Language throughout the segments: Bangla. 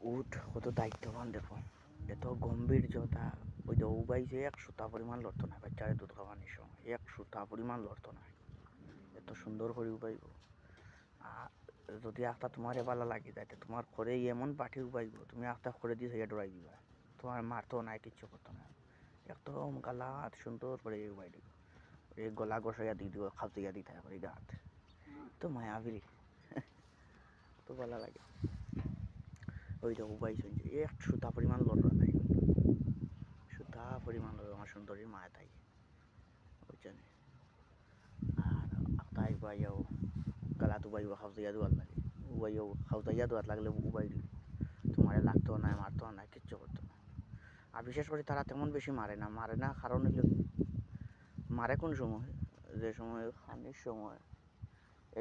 উঠ কত দায়িত্ববান দেখো, এত গম্ভীর্যতা। ওই যে উবাইছে এক সুতা পরিমাণ লড়তো না বাচ্চারে দুধ খাওয়ানোর সময়, এক সুতা পরিমাণ লড়তো না, এত সুন্দর করে উবাইব। আর যদি একটা তোমার ভালো লাগে যাইতে তোমার করে এমন পাঠি উবাইব, তুমি একটা করে দিয়ে সেটা ডরাই দিবা, তোমার মারতো না, কিচ্ছু করতো না, একদম গালাত সুন্দর করে উবাই দিব, এই গলা গসাইয়া দিয়ে দিব, খাবতিয়া দিয়ে থাকে এই গাত, তো মায়াবিরি তো ভালো লাগে। ওই যে উবাই শুনছি এক সুতা পরিমাণ লড়া নাই, সুতা পরিমাণ লড় আমার সুন্দরীর মায়া তাই বুঝছেন। আর তাই উবাইয়াও গালাত উবাইব, খাবতিয়া দেওয়ার লাগে, উবাইয়াও খাবতিয়া দেওয়ার লাগলে উবাই দিব, তোমার লাগতো না, মারতো না, কিচ্ছু করতো না। আর বিশেষ করে তারা তেমন বেশি মারে না কারণ হইল মারে কোন সময়, যে সময় খানির সময়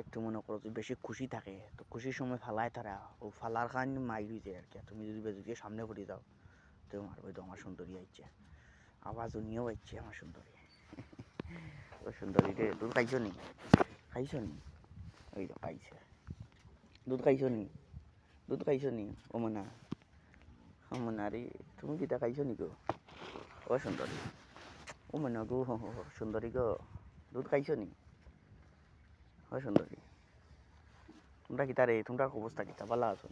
একটু মনে করো যে বেশি খুশি থাকে, তো খুশির সময় ফালায় তারা, ও ফালার খান মাইর হয়ে যায় আর কি। তুমি যদি বেজুকে সামনে পড়ে যাও তো মারবে, তো আমার সুন্দরী আইছে, আওয়াজ নিয়েও আইছে আমার সুন্দরী। ও সুন্দরী রে, দুধ খাইছো নি? খাইছো নি? ওই তো খাইছে, দুধ খাইছো নি? দুধ খাইছো নি? ও মনা, ও মনা রে, তুমি কিটা খাইছো নি গো? ও সুন্দরী, ও মনা গো, সুন্দরী গো, দুধ খাইছো নি? ও সুন্দরী, তোমরা কিতা রে, তোমরা অবস্থা কিতা, ভালো আছো?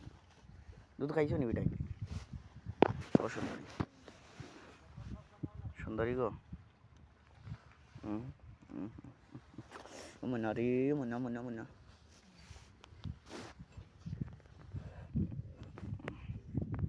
দুধ খাইছো নি বেটাই? ও সুন্দরী, সুন্দরী গো, মনা রে, মনা মনা মনা।